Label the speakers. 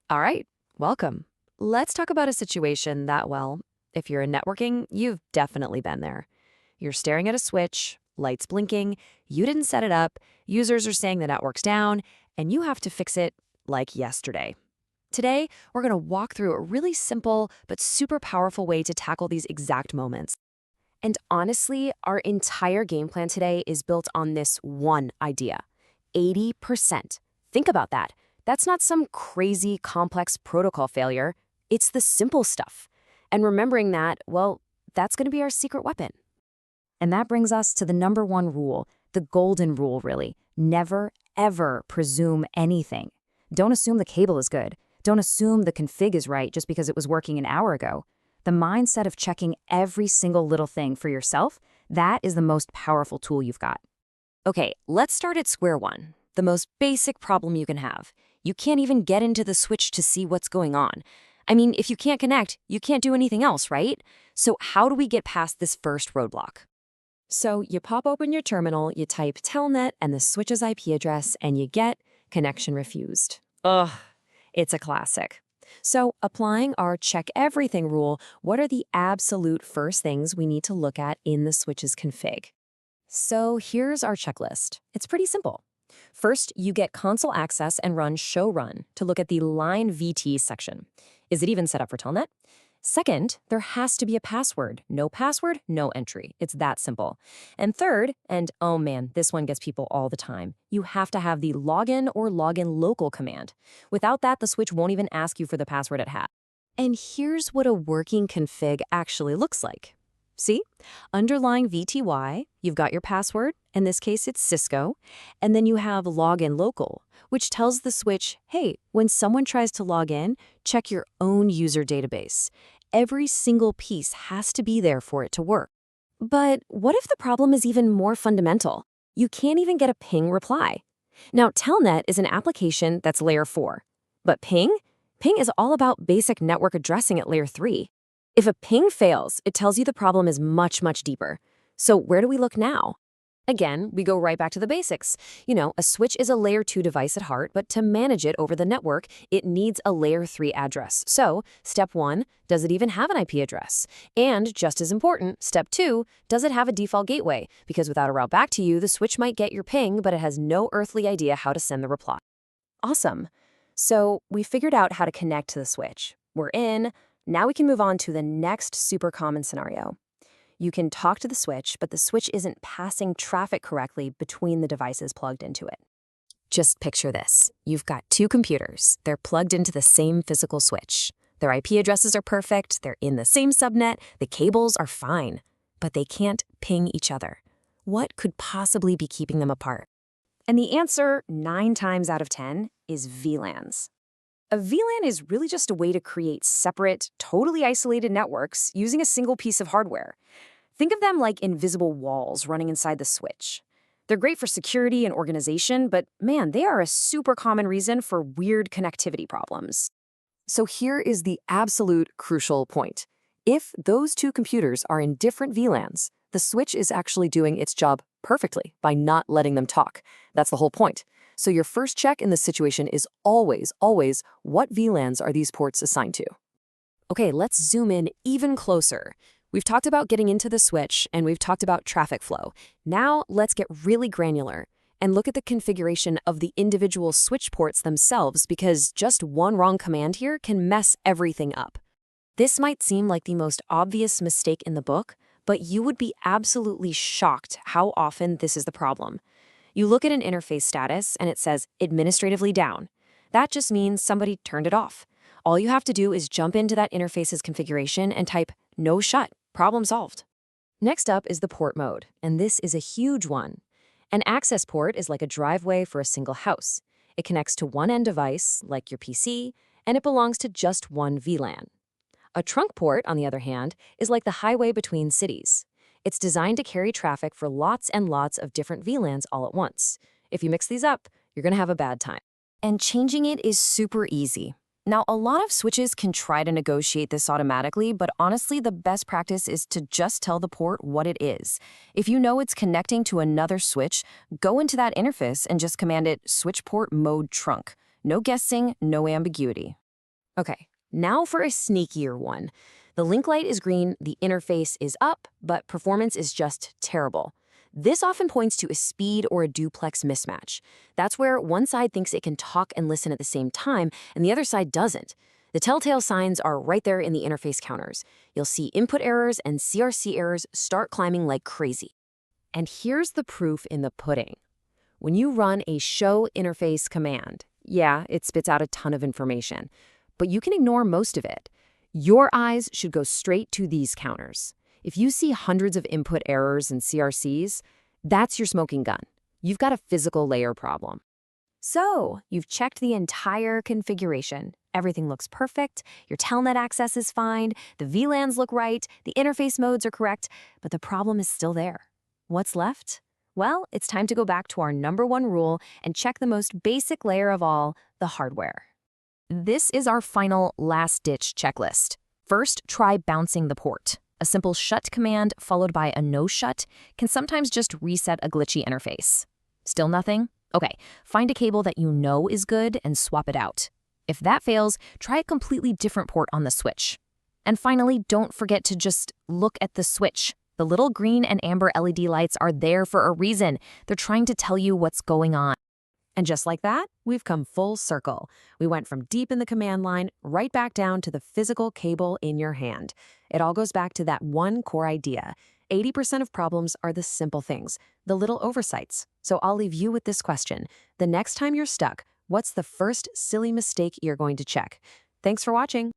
Speaker 1: All right, welcome. Let's talk about a situation that, well, if you're in networking, you've definitely been there. You're staring at a switch, lights blinking, you didn't set it up, users are saying the network's down, and you have to fix it like yesterday. Today, we're going to walk through a really simple but super powerful way to tackle these exact moments. And honestly, our entire game plan today is built on this one idea: 80%. Think about that. That's not some crazy complex protocol failure. It's the simple stuff. And remembering that, well, that's going to be our secret weapon. And that brings us to the number one rule, the golden rule, really. Never, ever presume anything. Don't assume the cable is good. Don't assume the config is right just because it was working an hour ago. The mindset of checking every single little thing for yourself, that is the most powerful tool you've got. Okay, let's start at square one. The most basic problem you can have. You can't even get into the switch to see what's going on. I mean, if you can't connect, you can't do anything else, right? So how do we get past this first roadblock? So you pop open your terminal, you type telnet and the switch's IP address, and you get connection refused. Ugh, it's a classic. So applying our check everything rule, what are the absolute first things we need to look at in the switch's config? So here's our checklist. It's pretty simple. First, you get console access and run show run to look at the line VT section. Is it even set up for telnet? Second, there has to be a password. No password, no entry. It's that simple. And third, and oh man, this one gets people all the time, you have to have the login or login local command. Without that, the switch won't even ask you for the password it has. And here's what a working config actually looks like. See? Underlying VTY, you've got your password, in this case it's Cisco, and then you have login local, which tells the switch, hey, when someone tries to log in, check your own user database. Every single piece has to be there for it to work. But what if the problem is even more fundamental? You can't even get a ping reply. Now, Telnet is an application that's layer 4, but ping is all about basic network addressing at layer 3. If a ping fails, it tells you the problem is much, much deeper. So where do we look now? Again, we go right back to the basics. A switch is a layer 2 device at heart, but to manage it over the network, it needs a layer 3 address. So, step 1, does it even have an IP address? And just as important, step 2, does it have a default gateway? Because without a route back to you, the switch might get your ping, but it has no earthly idea how to send the reply. Awesome. So, we figured out how to connect to the switch. We're in. Now we can move on to the next super common scenario. You can talk to the switch, but the switch isn't passing traffic correctly between the devices plugged into it. Just picture this. You've got two computers. They're plugged into the same physical switch. Their IP addresses are perfect, they're in the same subnet, the cables are fine, but they can't ping each other. What could possibly be keeping them apart? And the answer, 9 times out of 10, is VLANs. A VLAN is really just a way to create separate, totally isolated networks using a single piece of hardware. Think of them like invisible walls running inside the switch. They're great for security and organization, but man, they are a super common reason for weird connectivity problems. So here is the absolute crucial point. If those two computers are in different VLANs, the switch is actually doing its job perfectly by not letting them talk. That's the whole point. So your first check in this situation is always, what VLANs are these ports assigned to? Okay, let's zoom in even closer. We've talked about getting into the switch, and we've talked about traffic flow. Now let's get really granular and look at the configuration of the individual switch ports themselves, because just one wrong command here can mess everything up. This might seem like the most obvious mistake in the book, but you would be absolutely shocked how often this is the problem. You look at an interface status and it says administratively down. That just means somebody turned it off. All you have to do is jump into that interface's configuration and type no shut, problem solved. Next up is the port mode, and this is a huge one. An access port is like a driveway for a single house. It connects to one end device, like your PC, and it belongs to just one VLAN. A trunk port, on the other hand, is like the highway between cities. It's designed to carry traffic for lots and lots of different VLANs all at once. If you mix these up, you're going to have a bad time. And changing it is super easy. Now, a lot of switches can try to negotiate this automatically, but honestly, the best practice is to just tell the port what it is. If you know it's connecting to another switch, go into that interface and just command it switch port mode trunk. No guessing, no ambiguity. Okay, now for a sneakier one. The link light is green, the interface is up, but performance is just terrible. This often points to a speed or a duplex mismatch. That's where one side thinks it can talk and listen at the same time, and the other side doesn't. The telltale signs are right there in the interface counters. You'll see input errors and CRC errors start climbing like crazy. And here's the proof in the pudding. When you run a show interface command, yeah, it spits out a ton of information, but you can ignore most of it. Your eyes should go straight to these counters. If you see hundreds of input errors and CRCs, that's your smoking gun. You've got a physical layer problem. So, you've checked the entire configuration. Everything looks perfect, your telnet access is fine, the VLANs look right, the interface modes are correct, but the problem is still there. What's left? Well, it's time to go back to our #1 rule and check the most basic layer of all, the hardware. This is our final last-ditch checklist. First, try bouncing the port. A simple shut command followed by a no shut can sometimes just reset a glitchy interface. Still nothing? Okay, find a cable that you know is good and swap it out. If that fails, try a completely different port on the switch. And finally, don't forget to just look at the switch. The little green and amber LED lights are there for a reason. They're trying to tell you what's going on. And just like that, we've come full circle. We went from deep in the command line right back down to the physical cable in your hand. It all goes back to that one core idea. 80% of problems are the simple things, the little oversights. So I'll leave you with this question. The next time you're stuck, what's the first silly mistake you're going to check? Thanks for watching.